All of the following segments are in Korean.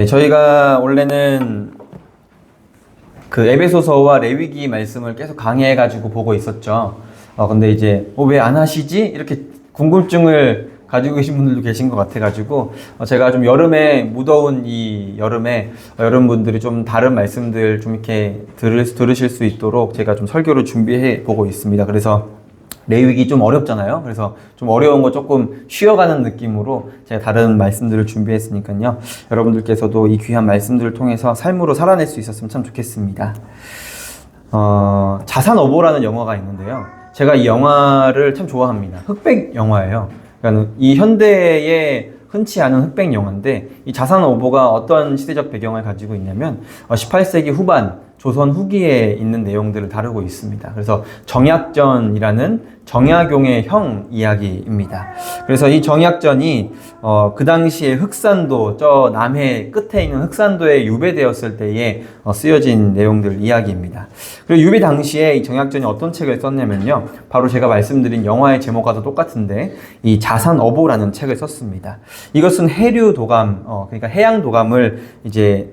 네, 저희가 원래는 그 에베소서와 레위기 말씀을 계속 강의해가지고 보고 있었죠. 근데 이제 왜 안 하시지? 이렇게 궁금증을 가지고 계신 분들도 계신 것 같아가지고 제가 좀 여름에 무더운 이 여름에 여러분들이 좀 다른 말씀들 좀 이렇게 들으실 수 있도록 제가 좀 설교를 준비해 보고 있습니다. 그래서 레위기 좀 어렵잖아요. 그래서 좀 어려운 거 조금 쉬어가는 느낌으로 제가 다른 말씀들을 준비했으니까요. 여러분들께서도 이 귀한 말씀들을 통해서 삶으로 살아낼 수 있었으면 참 좋겠습니다. 자산어보라는 영화가 있는데요. 제가 이 영화를 참 좋아합니다. 흑백 영화예요. 그러니까 이 현대에 흔치 않은 흑백 영화인데 이 자산어보가 어떤 시대적 배경을 가지고 있냐면 18세기 후반 조선 후기에 있는 내용들을 다루고 있습니다. 그래서 정약전이라는 정약용의 형 이야기입니다. 그래서 이 정약전이 그 당시에 흑산도 저 남해 끝에 있는 흑산도에 유배되었을 때에 쓰여진 내용들 이야기입니다. 그리고 유배 당시에 이 정약전이 어떤 책을 썼냐면요, 바로 제가 말씀드린 영화의 제목과도 똑같은데 이 자산어보라는 책을 썼습니다. 이것은 해류 도감, 그러니까 해양 도감을 이제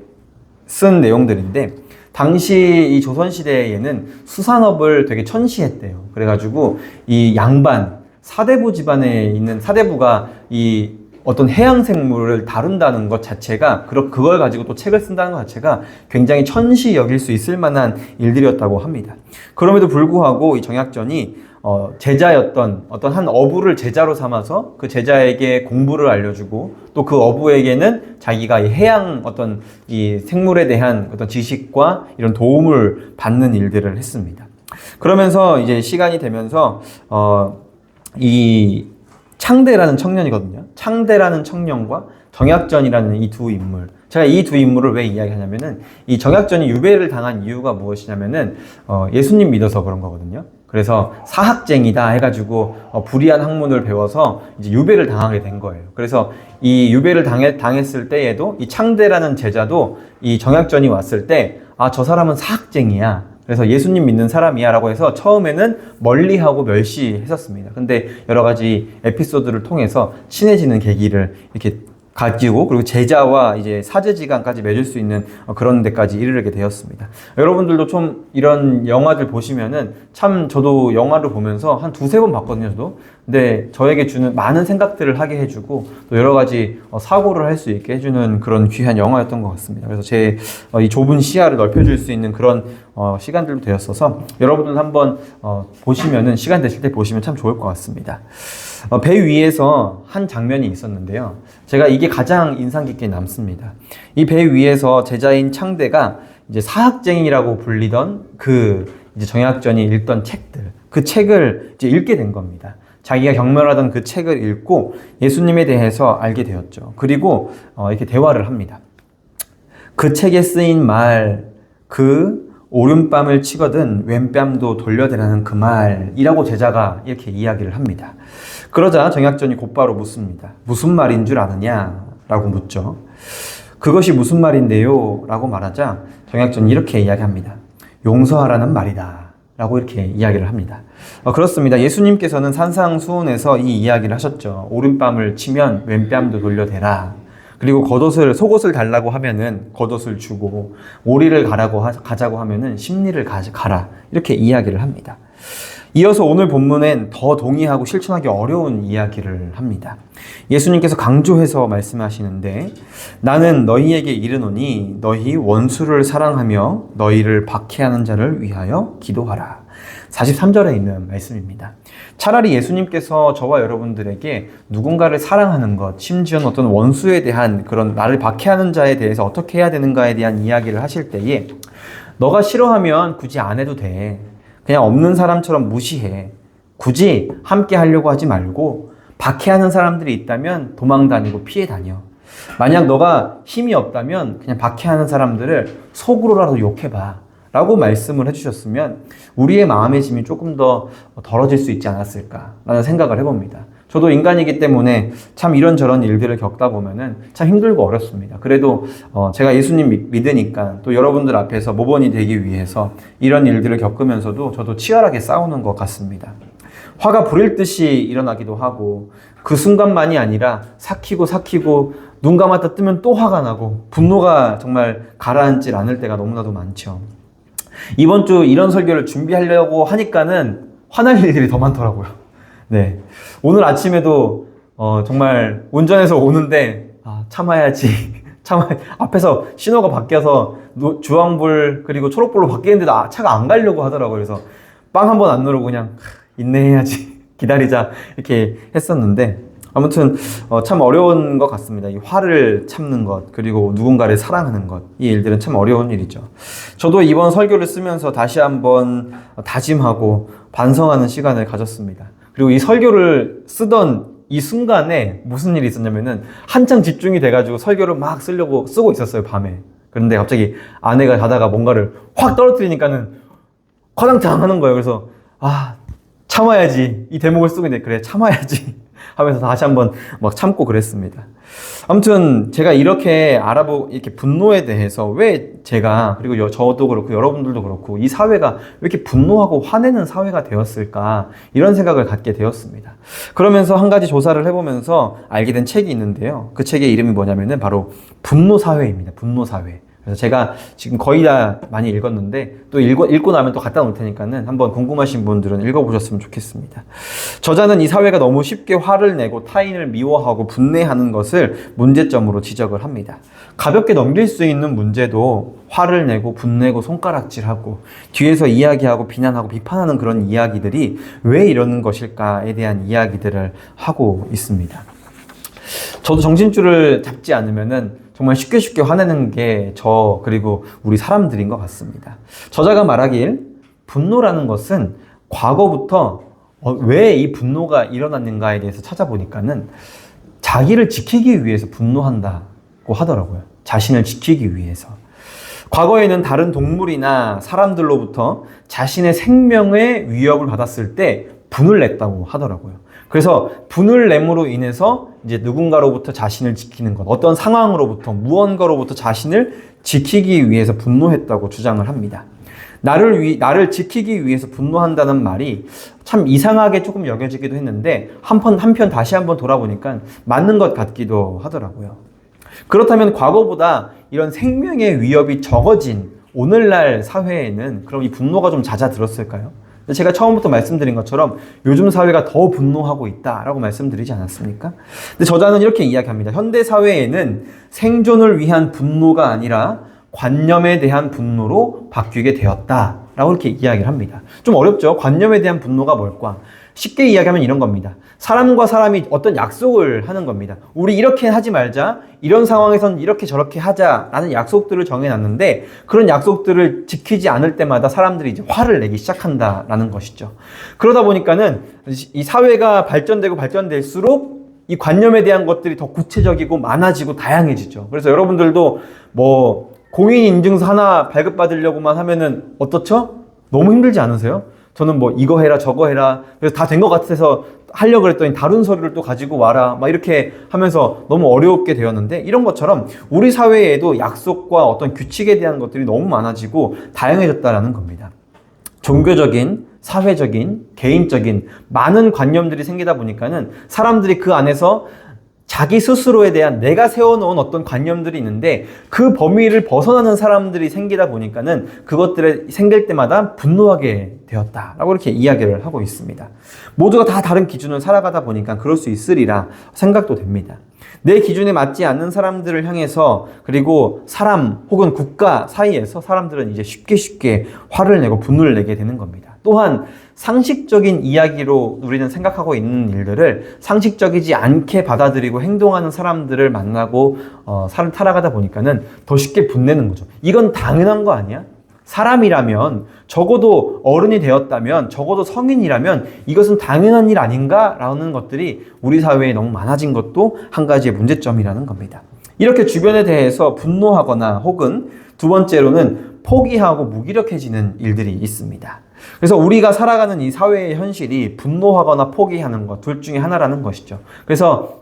쓴 내용들인데, 당시 이 조선시대에는 수산업을 되게 천시했대요. 그래가지고 이 양반, 사대부 집안에 있는 사대부가 이 어떤 해양 생물을 다룬다는 것 자체가, 그걸 가지고 또 책을 쓴다는 것 자체가 굉장히 천시 여길 수 있을 만한 일들이었다고 합니다. 그럼에도 불구하고 이 정약전이 제자였던 어떤 한 어부를 제자로 삼아서 그 제자에게 공부를 알려주고 또 그 어부에게는 자기가 이 해양 어떤 이 생물에 대한 어떤 지식과 이런 도움을 받는 일들을 했습니다. 그러면서 이제 시간이 되면서 이 창대라는 청년이거든요. 창대라는 청년과 정약전이라는 이 두 인물. 제가 이 두 인물을 왜 이야기하냐면은 이 정약전이 유배를 당한 이유가 무엇이냐면은 예수님 믿어서 그런 거거든요. 그래서 사학쟁이다 해가지고 불의한 학문을 배워서 이제 유배를 당하게 된 거예요. 그래서 이 유배를 당했을 때에도 이 창대라는 제자도 이 정약전이 왔을 때 저 사람은 사학쟁이야, 그래서 예수님 믿는 사람이야 라고 해서 처음에는 멀리하고 멸시했었습니다. 근데 여러 가지 에피소드를 통해서 친해지는 계기를 이렇게 가지고, 그리고 제자와 이제 사제지간까지 맺을 수 있는 그런 데까지 이르게 되었습니다. 여러분들도 좀 이런 영화들 보시면은 참, 저도 영화를 보면서 한 두세 번 봤거든요, 저도. 근데 저에게 주는 많은 생각들을 하게 해주고 또 여러 가지 사고를 할 수 있게 해주는 그런 귀한 영화였던 것 같습니다. 그래서 제 이 좁은 시야를 넓혀줄 수 있는 그런 시간들도 되었어서 여러분들 한번 보시면은, 시간 되실 때 보시면 참 좋을 것 같습니다. 배 위에서 한 장면이 있었는데요. 제가 이게 가장 인상 깊게 남습니다. 이 배 위에서 제자인 창대가 이제 사학쟁이라고 불리던 그 이제 정약전이 읽던 책들, 그 책을 이제 읽게 된 겁니다. 자기가 경멸하던 그 책을 읽고 예수님에 대해서 알게 되었죠. 그리고 이렇게 대화를 합니다. 그 책에 쓰인 말, 그 오른뺨을 치거든 왼뺨도 돌려대라는 그 말이라고 제자가 이렇게 이야기를 합니다. 그러자 정약전이 곧바로 묻습니다. 무슨 말인 줄 아느냐? 라고 묻죠. 그것이 무슨 말인데요? 라고 말하자 정약전이 이렇게 이야기합니다. 용서하라는 말이다. 라고 이렇게 이야기를 합니다. 그렇습니다. 예수님께서는 산상수훈에서 이 이야기를 하셨죠. 오른뺨을 치면 왼뺨도 돌려대라. 그리고 속옷을 달라고 하면은 겉옷을 주고, 오리를 가자고 하면은 심리를 가라. 이렇게 이야기를 합니다. 이어서 오늘 본문엔 더 동의하고 실천하기 어려운 이야기를 합니다. 예수님께서 강조해서 말씀하시는데, 나는 너희에게 이르노니 너희 원수를 사랑하며 너희를 박해하는 자를 위하여 기도하라. 43절에 있는 말씀입니다. 차라리 예수님께서 저와 여러분들에게 누군가를 사랑하는 것, 심지어는 어떤 원수에 대한 그런 나를 박해하는 자에 대해서 어떻게 해야 되는가에 대한 이야기를 하실 때에, 너가 싫어하면 굳이 안 해도 돼. 그냥 없는 사람처럼 무시해. 굳이 함께 하려고 하지 말고, 박해하는 사람들이 있다면 도망 다니고 피해 다녀. 만약 너가 힘이 없다면 그냥 박해하는 사람들을 속으로라도 욕해봐. 라고 말씀을 해주셨으면 우리의 마음의 짐이 조금 더 덜어질 수 있지 않았을까라는 생각을 해봅니다. 저도 인간이기 때문에 참 이런저런 일들을 겪다 보면은 참 힘들고 어렵습니다. 그래도 제가 예수님 믿으니까 또 여러분들 앞에서 모범이 되기 위해서 이런 일들을 겪으면서도 저도 치열하게 싸우는 것 같습니다. 화가 불일 듯이 일어나기도 하고 그 순간만이 아니라 삭히고 눈 감았다 뜨면 또 화가 나고 분노가 정말 가라앉질 않을 때가 너무나도 많죠. 이번 주 이런 설교를 준비하려고 하니까는 화날 일들이 더 많더라고요. 네. 오늘 아침에도 정말 운전해서 오는데 참아야지. 앞에서 신호가 바뀌어서 주황불 그리고 초록불로 바뀌는데도 차가 안 가려고 하더라고요. 그래서 빵 한 번 안 누르고 그냥 인내해야지 기다리자 이렇게 했었는데 아무튼 참 어려운 것 같습니다. 이 화를 참는 것 그리고 누군가를 사랑하는 것 이 일들은 참 어려운 일이죠. 저도 이번 설교를 쓰면서 다시 한번 다짐하고 반성하는 시간을 가졌습니다. 그리고 이 설교를 쓰던 이 순간에 무슨 일이 있었냐면은 한창 집중이 돼가지고 설교를 막 쓰고 있었어요, 밤에. 그런데 갑자기 아내가 자다가 뭔가를 확 떨어뜨리니까는 화당탕 하는 거예요. 그래서 참아야지. 이 대목을 쓰고 있는데 그래 참아야지 하면서 다시 한번 막 참고 그랬습니다. 아무튼 제가 이렇게 이렇게 분노에 대해서 왜 제가 그리고 저도 그렇고 여러분들도 그렇고 이 사회가 왜 이렇게 분노하고 화내는 사회가 되었을까 이런 생각을 갖게 되었습니다. 그러면서 한 가지 조사를 해보면서 알게 된 책이 있는데요. 그 책의 이름이 뭐냐면은 바로 분노사회입니다. 분노사회. 그래서 제가 지금 거의 다 많이 읽었는데 또 읽고 나면 또 갖다 놓을 테니까는 한번 궁금하신 분들은 읽어보셨으면 좋겠습니다. 저자는 이 사회가 너무 쉽게 화를 내고 타인을 미워하고 분내하는 것을 문제점으로 지적을 합니다. 가볍게 넘길 수 있는 문제도 화를 내고 분내고 손가락질하고 뒤에서 이야기하고 비난하고 비판하는 그런 이야기들이 왜 이러는 것일까에 대한 이야기들을 하고 있습니다. 저도 정신줄을 잡지 않으면은 정말 쉽게 화내는 게 그리고 우리 사람들인 것 같습니다. 저자가 말하길 분노라는 것은 과거부터 왜 이 분노가 일어났는가에 대해서 찾아보니까는 자기를 지키기 위해서 분노한다고 하더라고요. 자신을 지키기 위해서. 과거에는 다른 동물이나 사람들로부터 자신의 생명의 위협을 받았을 때 분을 냈다고 하더라고요. 그래서 분을 내므로 인해서 이제 누군가로부터 자신을 지키는 것, 어떤 상황으로부터 무언가로부터 자신을 지키기 위해서 분노했다고 주장을 합니다. 나를 지키기 위해서 분노한다는 말이 참 이상하게 조금 여겨지기도 했는데 한편 다시 한번 돌아보니까 맞는 것 같기도 하더라고요. 그렇다면 과거보다 이런 생명의 위협이 적어진 오늘날 사회에는 그럼 이 분노가 좀 잦아들었을까요? 제가 처음부터 말씀드린 것처럼 요즘 사회가 더 분노하고 있다라고 말씀드리지 않았습니까? 근데 저자는 이렇게 이야기합니다. 현대 사회에는 생존을 위한 분노가 아니라 관념에 대한 분노로 바뀌게 되었다라고 이렇게 이야기를 합니다. 좀 어렵죠? 관념에 대한 분노가 뭘까? 쉽게 이야기하면 이런 겁니다. 사람과 사람이 어떤 약속을 하는 겁니다. 우리 이렇게 하지 말자. 이런 상황에선 이렇게 저렇게 하자라는 약속들을 정해놨는데 그런 약속들을 지키지 않을 때마다 사람들이 이제 화를 내기 시작한다라는 것이죠. 그러다 보니까는 이 사회가 발전될수록 이 관념에 대한 것들이 더 구체적이고 많아지고 다양해지죠. 그래서 여러분들도 공인인증서 하나 발급받으려고만 하면은 어떻죠? 너무 힘들지 않으세요? 저는 이거 해라 저거 해라 그래서 다 된 것 같아서 하려고 그랬더니 다른 서류를 또 가지고 와라 막 이렇게 하면서 너무 어렵게 되었는데 이런 것처럼 우리 사회에도 약속과 어떤 규칙에 대한 것들이 너무 많아지고 다양해졌다라는 겁니다. 종교적인, 사회적인, 개인적인 많은 관념들이 생기다 보니까는 사람들이 그 안에서 자기 스스로에 대한 내가 세워놓은 어떤 관념들이 있는데 그 범위를 벗어나는 사람들이 생기다 보니까는 그것들이 생길 때마다 분노하게 되었다라고 이렇게 이야기를 하고 있습니다. 모두가 다 다른 기준을 살아가다 보니까 그럴 수 있으리라 생각도 됩니다. 내 기준에 맞지 않는 사람들을 향해서 그리고 사람 혹은 국가 사이에서 사람들은 이제 쉽게 화를 내고 분노를 내게 되는 겁니다. 또한 상식적인 이야기로 우리는 생각하고 있는 일들을 상식적이지 않게 받아들이고 행동하는 사람들을 만나고 살아가다 보니까는 더 쉽게 분내는 거죠. 이건 당연한 거 아니야? 사람이라면 적어도 어른이 되었다면 적어도 성인이라면 이것은 당연한 일 아닌가라는 것들이 우리 사회에 너무 많아진 것도 한 가지의 문제점이라는 겁니다. 이렇게 주변에 대해서 분노하거나 혹은 두 번째로는 포기하고 무기력해지는 일들이 있습니다. 그래서 우리가 살아가는 이 사회의 현실이 분노하거나 포기하는 것 둘 중에 하나라는 것이죠. 그래서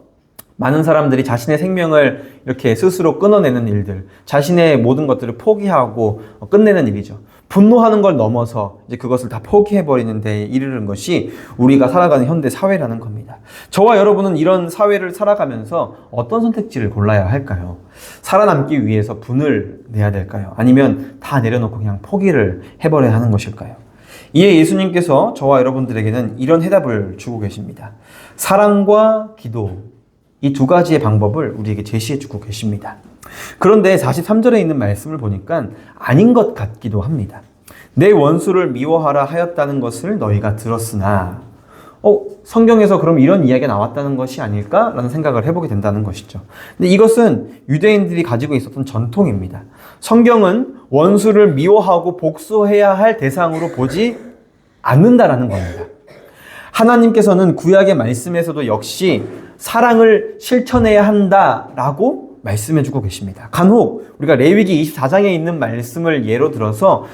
많은 사람들이 자신의 생명을 이렇게 스스로 끊어내는 일들, 자신의 모든 것들을 포기하고 끝내는 일이죠. 분노하는 걸 넘어서 이제 그것을 다 포기해버리는 데 이르는 것이 우리가 살아가는 현대 사회라는 겁니다. 저와 여러분은 이런 사회를 살아가면서 어떤 선택지를 골라야 할까요? 살아남기 위해서 분을 내야 될까요? 아니면 다 내려놓고 그냥 포기를 해버려야 하는 것일까요? 이에 예수님께서 저와 여러분들에게는 이런 해답을 주고 계십니다. 사랑과 기도, 이 두 가지의 방법을 우리에게 제시해 주고 계십니다. 그런데 43절에 있는 말씀을 보니까 아닌 것 같기도 합니다. 내 원수를 미워하라 하였다는 것을 너희가 들었으나 성경에서 그럼 이런 이야기가 나왔다는 것이 아닐까라는 생각을 해보게 된다는 것이죠. 근데 이것은 유대인들이 가지고 있었던 전통입니다. 성경은 원수를 미워하고 복수해야 할 대상으로 보지 않는다라는 겁니다. 하나님께서는 구약의 말씀에서도 역시 사랑을 실천해야 한다라고 말씀해주고 계십니다. 간혹 우리가 레위기 24장에 있는 말씀을 예로 들어서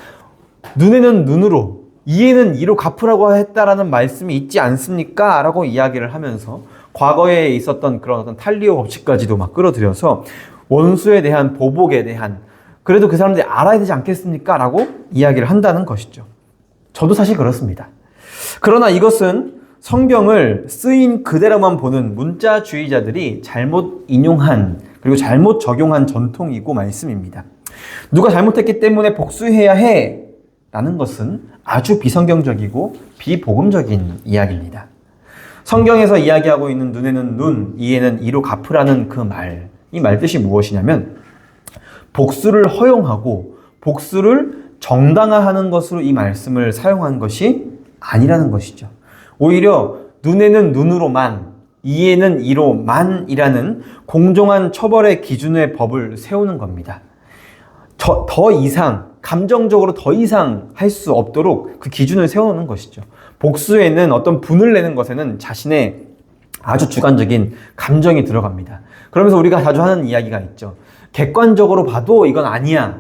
눈에는 눈으로 이에는 이로 갚으라고 했다라는 말씀이 있지 않습니까? 라고 이야기를 하면서 과거에 있었던 그런 어떤 탈리오 법칙까지도 막 끌어들여서 원수에 대한 보복에 대한 그래도 그 사람들이 알아야 되지 않겠습니까? 라고 이야기를 한다는 것이죠. 저도 사실 그렇습니다. 그러나 이것은 성경을 쓰인 그대로만 보는 문자주의자들이 잘못 인용한 그리고 잘못 적용한 전통이고 말씀입니다. 누가 잘못했기 때문에 복수해야 해 라는 것은 아주 비성경적이고 비복음적인 이야기입니다. 성경에서 이야기하고 있는 눈에는 눈, 이에는 이로 갚으라는 그 말, 이 말 뜻이 무엇이냐면 복수를 허용하고 복수를 정당화하는 것으로 이 말씀을 사용한 것이 아니라는 것이죠. 오히려 눈에는 눈으로만, 이에는 이로만이라는 공정한 처벌의 기준의 법을 세우는 겁니다. 더 이상, 감정적으로 더 이상 할 수 없도록 그 기준을 세워놓는 것이죠. 복수에는 어떤 분을 내는 것에는 자신의 아주 주관적인 감정이 들어갑니다. 그러면서 우리가 자주 하는 이야기가 있죠. 객관적으로 봐도 이건 아니야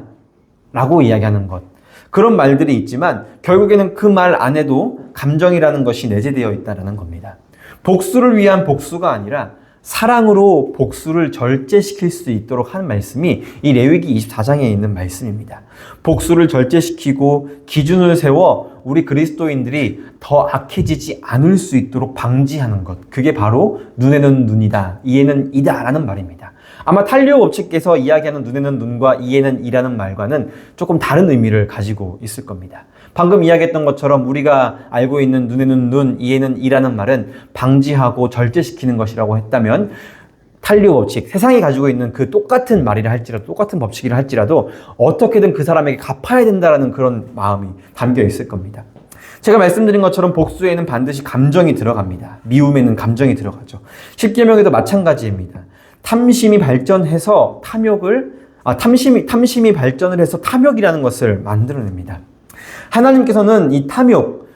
라고 이야기하는 것. 그런 말들이 있지만 결국에는 그 말 안에도 감정이라는 것이 내재되어 있다는 겁니다. 복수를 위한 복수가 아니라 사랑으로 복수를 절제시킬 수 있도록 하는 말씀이 이 레위기 24장에 있는 말씀입니다. 복수를 절제시키고 기준을 세워 우리 그리스도인들이 더 악해지지 않을 수 있도록 방지하는 것. 그게 바로 눈에는 눈이다, 이에는 이다 라는 말입니다. 아마 탈리오 법칙께서 이야기하는 눈에는 눈과 이에는 이라는 말과는 조금 다른 의미를 가지고 있을 겁니다. 방금 이야기했던 것처럼 우리가 알고 있는 눈에는 눈, 이에는 이라는 말은 방지하고 절제시키는 것이라고 했다면 탈리오 법칙, 세상이 가지고 있는 그 똑같은 말이라 할지라도 똑같은 법칙이라 할지라도 어떻게든 그 사람에게 갚아야 된다는 그런 마음이 담겨 있을 겁니다. 제가 말씀드린 것처럼 복수에는 반드시 감정이 들어갑니다. 미움에는 감정이 들어가죠. 십계명에도 마찬가지입니다. 탐심이 발전해서 탐심이 발전을 해서 탐욕이라는 것을 만들어냅니다. 하나님께서는 이 탐욕,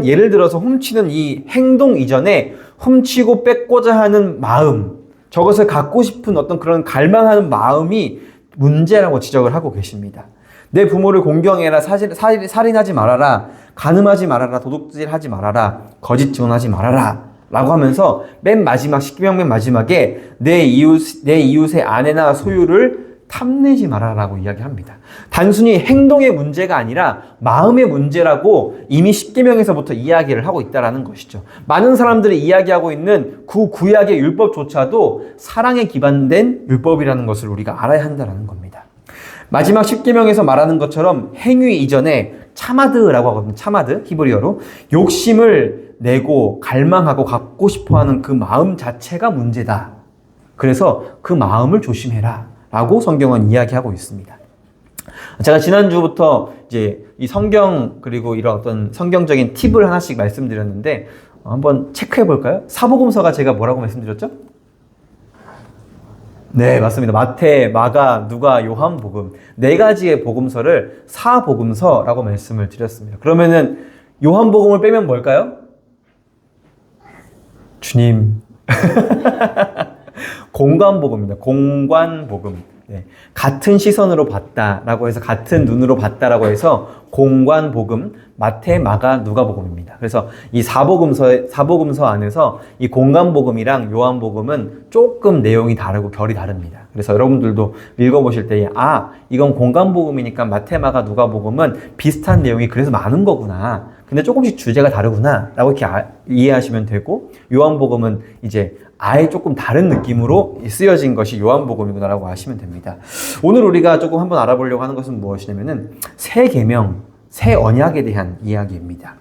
예를 들어서 훔치는 이 행동 이전에 훔치고 뺏고자 하는 마음, 저것을 갖고 싶은 어떤 그런 갈망하는 마음이 문제라고 지적을 하고 계십니다. 내 부모를 공경해라, 살인하지 말아라, 간음하지 말아라, 도둑질하지 말아라, 거짓 증언하지 말아라 라고 하면서 맨 마지막 십계명 맨 마지막에 내 이웃의 아내나 소유를 탐내지 말아라고 이야기합니다. 단순히 행동의 문제가 아니라 마음의 문제라고 이미 십계명에서부터 이야기를 하고 있다는 것이죠. 많은 사람들이 이야기하고 있는 구약의 율법조차도 사랑에 기반된 율법이라는 것을 우리가 알아야 한다는 겁니다. 마지막 십계명에서 말하는 것처럼 행위 이전에 차마드라고 하거든요. 차마드, 히브리어로 욕심을 내고 갈망하고 갖고 싶어하는 그 마음 자체가 문제다. 그래서 그 마음을 조심해라 라고 성경은 이야기하고 있습니다. 제가 지난주부터 이제 이 성경 그리고 이런 어떤 성경적인 팁을 하나씩 말씀드렸는데 한번 체크해 볼까요? 사복음서가 제가 뭐라고 말씀드렸죠? 네, 맞습니다. 마태, 마가, 누가, 요한복음 4가지의 복음서를 사복음서라고 말씀을 드렸습니다. 그러면은 요한복음을 빼면 뭘까요? 주님. 공관복음입니다. 공관복음. 네. 같은 시선으로 봤다라고 해서 같은 눈으로 봤다라고 해서 공관복음, 마태, 마가, 누가복음입니다. 그래서 이 사복음서 안에서 이 공관복음이랑 요한복음은 조금 내용이 다르고 결이 다릅니다. 그래서 여러분들도 읽어보실 때 이건 공관복음이니까 마태, 마가, 누가복음은 비슷한 내용이 그래서 많은 거구나. 근데 조금씩 주제가 다르구나 라고 이렇게 이해하시면 되고, 요한복음은 이제 아예 조금 다른 느낌으로 쓰여진 것이 요한복음이구나 라고 아시면 됩니다. 오늘 우리가 조금 한번 알아보려고 하는 것은 무엇이냐면은 새 계명, 새 언약에 대한 이야기입니다.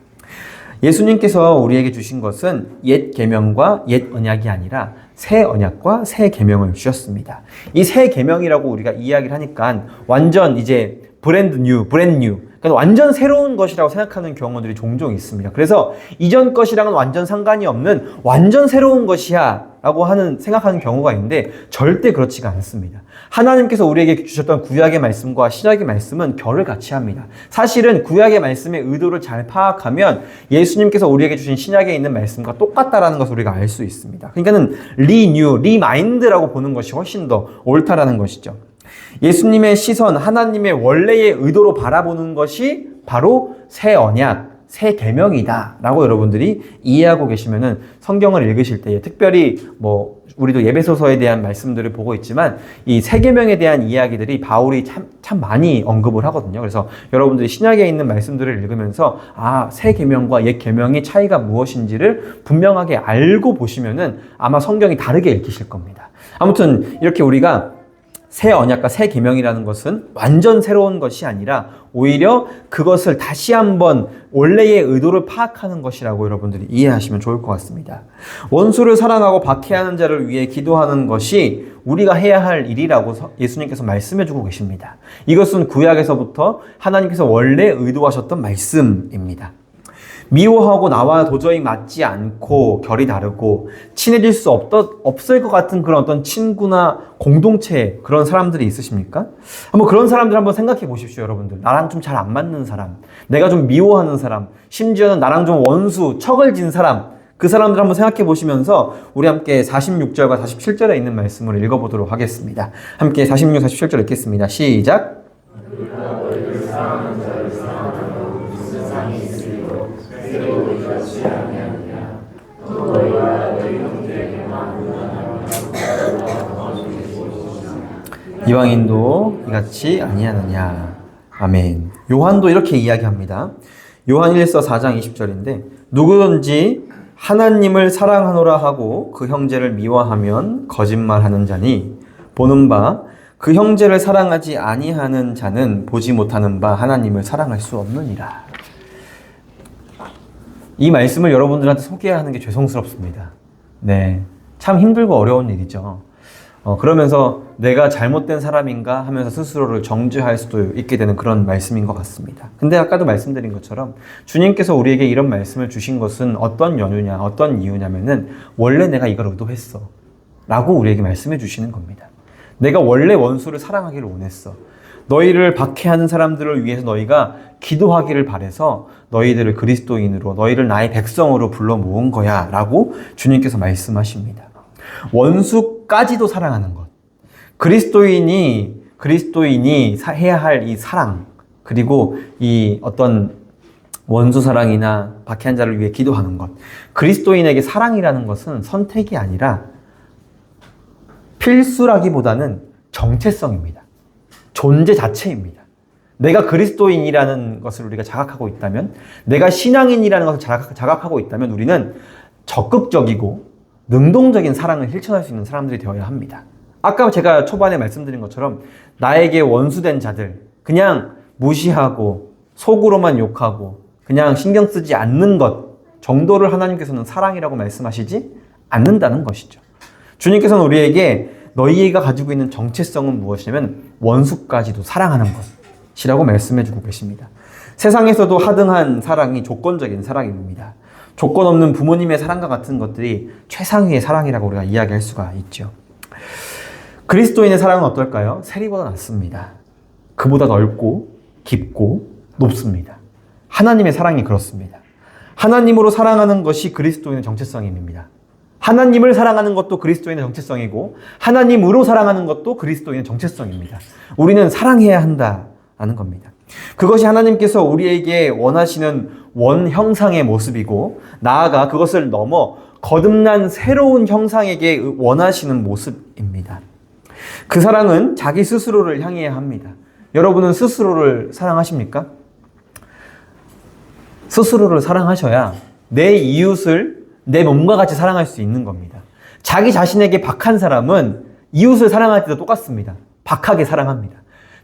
예수님께서 우리에게 주신 것은 옛 계명과 옛 언약이 아니라 새 언약과 새 계명을 주셨습니다. 이 새 계명이라고 우리가 이야기를 하니까 완전 이제 브랜드 뉴. 그러니까 완전 새로운 것이라고 생각하는 경우들이 종종 있습니다. 그래서 이전 것이랑은 완전 상관이 없는 완전 새로운 것이야 라고 생각하는 경우가 있는데 절대 그렇지가 않습니다. 하나님께서 우리에게 주셨던 구약의 말씀과 신약의 말씀은 결을 같이 합니다. 사실은 구약의 말씀의 의도를 잘 파악하면 예수님께서 우리에게 주신 신약에 있는 말씀과 똑같다라는 것을 우리가 알 수 있습니다. 그러니까는 리마인드라고 보는 것이 훨씬 더 옳다라는 것이죠. 예수님의 시선, 하나님의 원래의 의도로 바라보는 것이 바로 새 언약, 새 계명이다 라고 여러분들이 이해하고 계시면은 성경을 읽으실 때에 특별히 우리도 예배소서에 대한 말씀들을 보고 있지만 이 새 계명에 대한 이야기들이 바울이 참 많이 언급을 하거든요. 그래서 여러분들이 신약에 있는 말씀들을 읽으면서 새 계명과 옛 계명의 차이가 무엇인지를 분명하게 알고 보시면은 아마 성경이 다르게 읽히실 겁니다. 아무튼 이렇게 우리가 새 언약과 새 계명이라는 것은 완전 새로운 것이 아니라 오히려 그것을 다시 한번 원래의 의도를 파악하는 것이라고 여러분들이 이해하시면 좋을 것 같습니다. 원수를 사랑하고 박해하는 자를 위해 기도하는 것이 우리가 해야 할 일이라고 예수님께서 말씀해주고 계십니다. 이것은 구약에서부터 하나님께서 원래 의도하셨던 말씀입니다. 미워하고 나와 도저히 맞지 않고 결이 다르고 친해질 수 없을 것 같은 그런 어떤 친구나 공동체 그런 사람들이 있으십니까? 한번 그런 사람들 한번 생각해 보십시오, 여러분들. 나랑 좀 잘 안 맞는 사람, 내가 좀 미워하는 사람, 심지어는 나랑 좀 원수, 척을 진 사람, 그 사람들 한번 생각해 보시면서 우리 함께 46절과 47절에 있는 말씀을 읽어보도록 하겠습니다. 함께 46, 47절 읽겠습니다. 시작! 이방인도 이같이 아니하느냐. 아멘. 요한도 이렇게 이야기합니다. 요한 1서 4장 20절인데 누구든지 하나님을 사랑하노라 하고 그 형제를 미워하면 거짓말하는 자니 보는 바 그 형제를 사랑하지 아니하는 자는 보지 못하는 바 하나님을 사랑할 수 없느니라. 이 말씀을 여러분들한테 소개하는 게 죄송스럽습니다. 네, 참 힘들고 어려운 일이죠. 그러면서 내가 잘못된 사람인가 하면서 스스로를 정죄할 수도 있게 되는 그런 말씀인 것 같습니다. 근데 아까도 말씀드린 것처럼 주님께서 우리에게 이런 말씀을 주신 것은 어떤 연유냐, 어떤 이유냐면은 원래 내가 이걸 의도했어 라고 우리에게 말씀해 주시는 겁니다. 내가 원래 원수를 사랑하기를 원했어. 너희를 박해하는 사람들을 위해서 너희가 기도하기를 바래서 너희들을 그리스도인으로, 너희를 나의 백성으로 불러 모은 거야 라고 주님께서 말씀하십니다. 원수까지도 사랑하는 것. 그리스도인이 해야 할 이 사랑, 그리고 이 어떤 원수 사랑이나 박해한 자를 위해 기도하는 것. 그리스도인에게 사랑이라는 것은 선택이 아니라 필수라기보다는 정체성입니다. 존재 자체입니다. 내가 그리스도인이라는 것을 우리가 자각하고 있다면, 내가 신앙인이라는 것을 자각하고 있다면 우리는 적극적이고 능동적인 사랑을 실천할 수 있는 사람들이 되어야 합니다. 아까 제가 초반에 말씀드린 것처럼 나에게 원수된 자들, 그냥 무시하고 속으로만 욕하고 그냥 신경 쓰지 않는 것 정도를 하나님께서는 사랑이라고 말씀하시지 않는다는 것이죠. 주님께서는 우리에게 너희가 가지고 있는 정체성은 무엇이냐면 원수까지도 사랑하는 것이라고 말씀해주고 계십니다. 세상에서도 하등한 사랑이 조건적인 사랑입니다. 조건 없는 부모님의 사랑과 같은 것들이 최상위의 사랑이라고 우리가 이야기할 수가 있죠. 그리스도인의 사랑은 어떨까요? 세리보다 낫습니다. 그보다 넓고 깊고 높습니다. 하나님의 사랑이 그렇습니다. 하나님으로 사랑하는 것이 그리스도인의 정체성입니다. 하나님을 사랑하는 것도 그리스도인의 정체성이고 하나님으로 사랑하는 것도 그리스도인의 정체성입니다. 우리는 사랑해야 한다는 겁니다. 그것이 하나님께서 우리에게 원하시는 원형상의 모습이고 나아가 그것을 넘어 거듭난 새로운 형상에게 원하시는 모습입니다. 그 사랑은 자기 스스로를 향해야 합니다. 여러분은 스스로를 사랑하십니까? 스스로를 사랑하셔야 내 이웃을 내 몸과 같이 사랑할 수 있는 겁니다. 자기 자신에게 박한 사람은 이웃을 사랑할 때도 똑같습니다. 박하게 사랑합니다.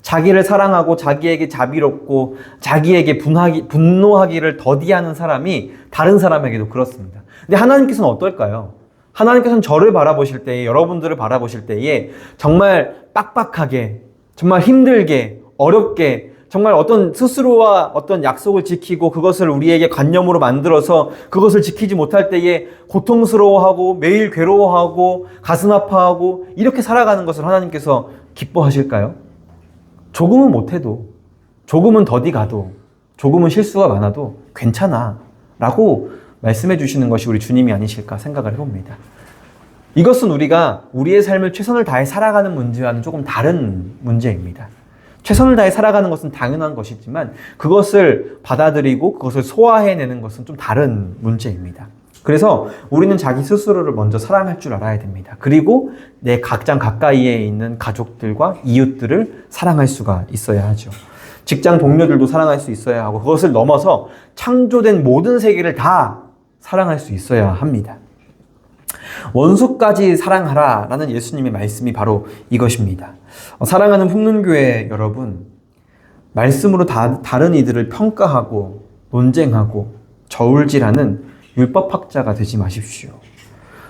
자기를 사랑하고 자기에게 자비롭고 자기에게 분노하기를 더디하는 사람이 다른 사람에게도 그렇습니다. 근데 하나님께서는 어떨까요? 하나님께서는 저를 바라보실 때에, 여러분들을 바라보실 때에 정말 빡빡하게, 정말 힘들게, 어렵게, 정말 어떤 스스로와 어떤 약속을 지키고 그것을 우리에게 관념으로 만들어서 그것을 지키지 못할 때에 고통스러워하고 매일 괴로워하고 가슴 아파하고 이렇게 살아가는 것을 하나님께서 기뻐하실까요? 조금은 못해도, 조금은 더디 가도, 조금은 실수가 많아도 괜찮아 라고 말씀해 주시는 것이 우리 주님이 아니실까 생각을 해봅니다. 이것은 우리가 우리의 삶을 최선을 다해 살아가는 문제와는 조금 다른 문제입니다. 최선을 다해 살아가는 것은 당연한 것이지만 그것을 받아들이고 그것을 소화해내는 것은 좀 다른 문제입니다. 그래서 우리는 자기 스스로를 먼저 사랑할 줄 알아야 됩니다. 그리고 내 가장 가까이에 있는 가족들과 이웃들을 사랑할 수가 있어야 하죠. 직장 동료들도 사랑할 수 있어야 하고 그것을 넘어서 창조된 모든 세계를 다 사랑할 수 있어야 합니다. 원수까지 사랑하라 라는 예수님의 말씀이 바로 이것입니다. 사랑하는 풍문교회 여러분, 말씀으로 다른 이들을 평가하고 논쟁하고 저울질하는 율법학자가 되지 마십시오.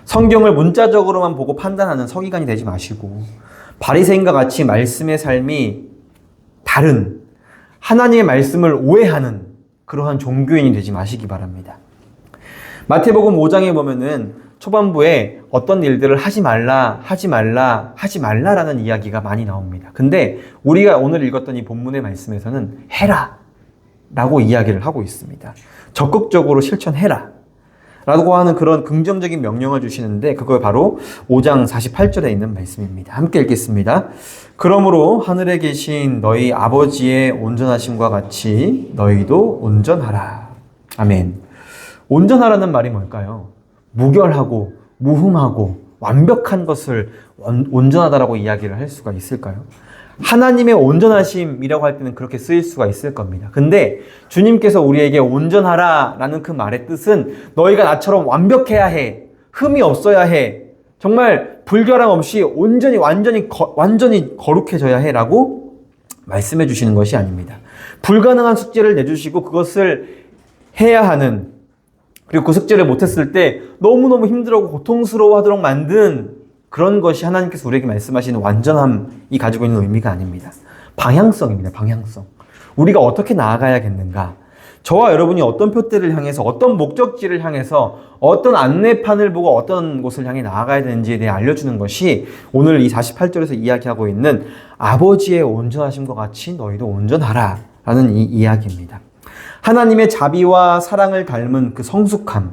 성경을 문자적으로만 보고 판단하는 서기관이 되지 마시고 바리새인과 같이 말씀의 삶이 다른 하나님의 말씀을 오해하는 그러한 종교인이 되지 마시기 바랍니다. 마태복음 5장에 보면은 초반부에 어떤 일들을 하지 말라라는 이야기가 많이 나옵니다. 근데 우리가 오늘 읽었던 이 본문의 말씀에서는 해라 라고 이야기를 하고 있습니다. 적극적으로 실천해라 라고 하는 그런 긍정적인 명령을 주시는데 그걸 바로 5장 48절에 있는 말씀입니다. 함께 읽겠습니다. 그러므로 하늘에 계신 너희 아버지의 온전하심과 같이 너희도 온전하라. 아멘. 온전하라는 말이 뭘까요? 무결하고 무흠하고 완벽한 것을 온전하다라고 이야기를 할 수가 있을까요? 하나님의 온전하심이라고 할 때는 그렇게 쓰일 수가 있을 겁니다. 근데 주님께서 우리에게 온전하라라는 그 말의 뜻은 너희가 나처럼 완벽해야 해. 흠이 없어야 해. 정말 불결함 없이 완전히 거룩해져야 해 라고 말씀해 주시는 것이 아닙니다. 불가능한 숙제를 내주시고 그것을 해야 하는, 그리고 그 숙제를 못했을 때 너무너무 힘들고 고통스러워하도록 만든 그런 것이 하나님께서 우리에게 말씀하시는 완전함이 가지고 있는 의미가 아닙니다. 방향성입니다. 방향성. 우리가 어떻게 나아가야겠는가? 저와 여러분이 어떤 표대를 향해서, 어떤 목적지를 향해서, 어떤 안내판을 보고 어떤 곳을 향해 나아가야 되는지에 대해 알려주는 것이 오늘 이 48절에서 이야기하고 있는 아버지의 온전하심과 같이 너희도 온전하라 라는 이 이야기입니다. 하나님의 자비와 사랑을 닮은 그 성숙함,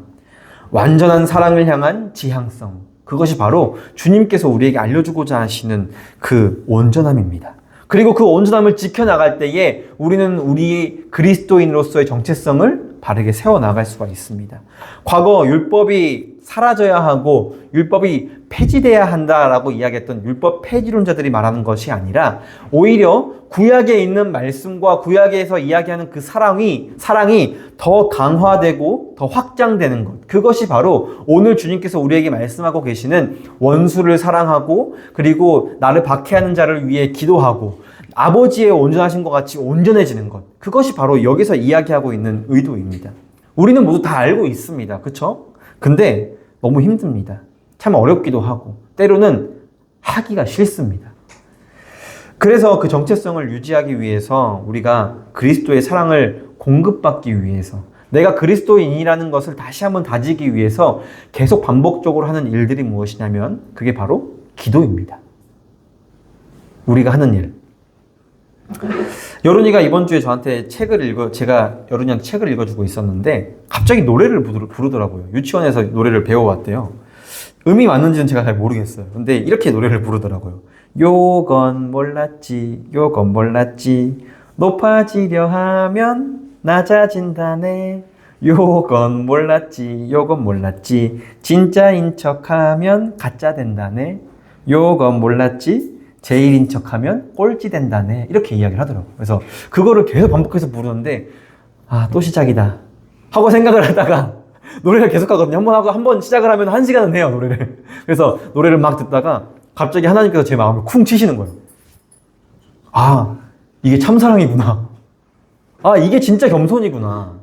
완전한 사랑을 향한 지향성, 그것이 바로 주님께서 우리에게 알려주고자 하시는 그 온전함입니다. 그리고 그 온전함을 지켜나갈 때에 우리는 우리 그리스도인으로서의 정체성을 바르게 세워나갈 수가 있습니다. 과거 율법이 사라져야 하고 율법이 폐지돼야 한다라고 이야기했던 율법 폐지론자들이 말하는 것이 아니라 오히려 구약에 있는 말씀과 구약에서 이야기하는 그 사랑이 더 강화되고 더 확장되는 것, 그것이 바로 오늘 주님께서 우리에게 말씀하고 계시는 원수를 사랑하고 그리고 나를 박해하는 자를 위해 기도하고 아버지의 온전하신 것 같이 온전해지는 것, 그것이 바로 여기서 이야기하고 있는 의도입니다. 우리는 모두 다 알고 있습니다. 그렇죠? 근데 너무 힘듭니다. 참 어렵기도 하고 때로는 하기가 싫습니다. 그래서 그 정체성을 유지하기 위해서 우리가 그리스도의 사랑을 공급받기 위해서, 내가 그리스도인이라는 것을 다시 한번 다지기 위해서 계속 반복적으로 하는 일들이 무엇이냐면 그게 바로 기도입니다. 우리가 하는 일. 여론이가 이번 주에 저한테 제가 여론이한테 책을 읽어주고 있었는데 갑자기 노래를 부르더라고요. 유치원에서 노래를 배워왔대요. 음이 맞는지는 제가 잘 모르겠어요. 근데 이렇게 노래를 부르더라고요. 요건 몰랐지, 요건 몰랐지, 높아지려 하면 낮아진다네. 요건 몰랐지, 요건 몰랐지, 진짜인 척하면 가짜 된다네. 요건 몰랐지, 제일인 척하면 꼴찌 된다네. 이렇게 이야기를 하더라고요. 그래서 그거를 계속 반복해서 부르는데 아, 또 시작이다 하고 생각을 하다가 노래를 계속 하거든요. 한 번 시작을 하면 1시간은 해요, 노래를. 그래서 노래를 막 듣다가 갑자기 하나님께서 제 마음을 쿵 치시는 거예요. 아, 이게 참사랑이구나. 아, 이게 진짜 겸손이구나.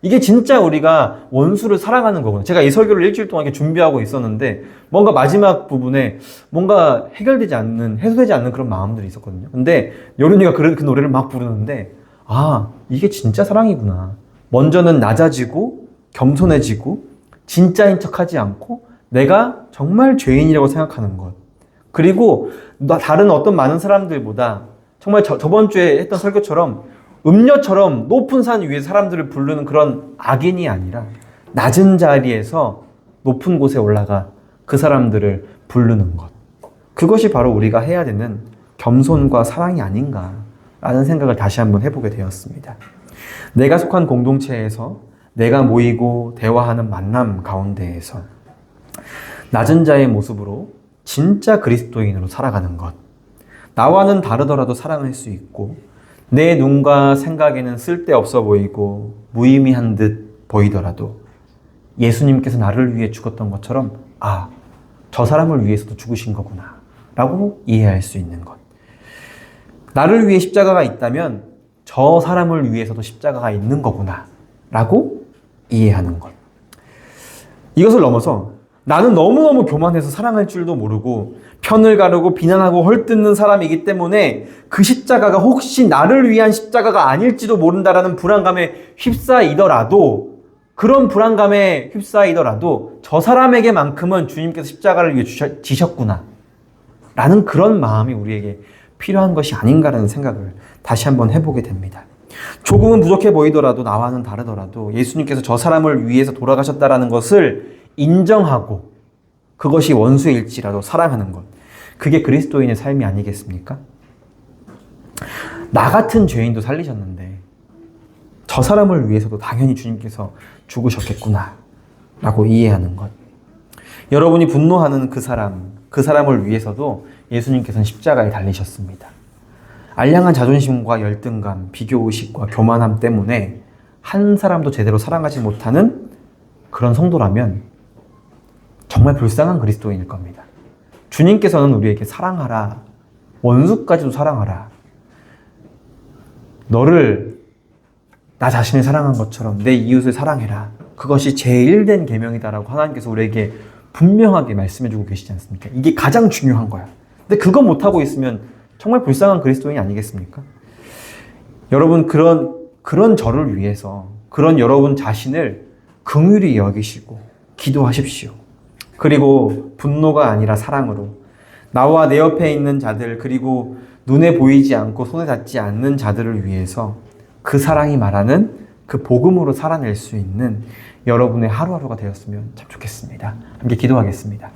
이게 진짜 우리가 원수를 사랑하는 거구나. 제가 이 설교를 일주일 동안 이렇게 준비하고 있었는데 뭔가 마지막 부분에 뭔가 해소되지 않는 그런 마음들이 있었거든요. 근데 여론이가 그 노래를 막 부르는데 아, 이게 진짜 사랑이구나. 먼저는 낮아지고 겸손해지고 진짜인 척하지 않고 내가 정말 죄인이라고 생각하는 것. 그리고 다른 어떤 많은 사람들보다 정말 저번 주에 했던 설교처럼 음료처럼 높은 산 위에 사람들을 부르는 그런 악인이 아니라 낮은 자리에서 높은 곳에 올라가 그 사람들을 부르는 것. 그것이 바로 우리가 해야 되는 겸손과 사랑이 아닌가라는 생각을 다시 한번 해보게 되었습니다. 내가 속한 공동체에서 내가 모이고 대화하는 만남 가운데에서 낮은 자의 모습으로 진짜 그리스도인으로 살아가는 것. 나와는 다르더라도 사랑할 수 있고 내 눈과 생각에는 쓸데없어 보이고 무의미한 듯 보이더라도 예수님께서 나를 위해 죽었던 것처럼 아, 저 사람을 위해서도 죽으신 거구나 라고 이해할 수 있는 것. 나를 위해 십자가가 있다면 저 사람을 위해서도 십자가가 있는 거구나 라고 이해하는 것. 이것을 넘어서 나는 너무너무 교만해서 사랑할 줄도 모르고 편을 가르고 비난하고 헐뜯는 사람이기 때문에 그 십자가가 혹시 나를 위한 십자가가 아닐지도 모른다라는 불안감에 휩싸이더라도 그런 불안감에 휩싸이더라도 저 사람에게만큼은 주님께서 십자가를 위해 지셨구나 라는 그런 마음이 우리에게 필요한 것이 아닌가라는 생각을 다시 한번 해보게 됩니다. 조금은 부족해 보이더라도 나와는 다르더라도 예수님께서 저 사람을 위해서 돌아가셨다라는 것을 인정하고 그것이 원수일지라도 사랑하는 것. 그게 그리스도인의 삶이 아니겠습니까? 나 같은 죄인도 살리셨는데 저 사람을 위해서도 당연히 주님께서 죽으셨겠구나 라고 이해하는 것. 여러분이 분노하는 그 사람을 위해서도 예수님께서는 십자가에 달리셨습니다. 알량한 자존심과 열등감, 비교의식과 교만함 때문에 한 사람도 제대로 사랑하지 못하는 그런 성도라면 정말 불쌍한 그리스도인일 겁니다. 주님께서는 우리에게 사랑하라, 원수까지도 사랑하라, 너를 나 자신을 사랑한 것처럼 내 이웃을 사랑해라, 그것이 제일된 계명이다라고 하나님께서 우리에게 분명하게 말씀해주고 계시지 않습니까? 이게 가장 중요한 거야. 근데 그거 못하고 있으면 정말 불쌍한 그리스도인이 아니겠습니까? 여러분, 그런 저를 위해서 그런 여러분 자신을 긍휼히 여기시고 기도하십시오. 그리고 분노가 아니라 사랑으로 나와 내 옆에 있는 자들, 그리고 눈에 보이지 않고 손에 닿지 않는 자들을 위해서 그 사랑이 말하는 그 복음으로 살아낼 수 있는 여러분의 하루하루가 되었으면 참 좋겠습니다. 함께 기도하겠습니다.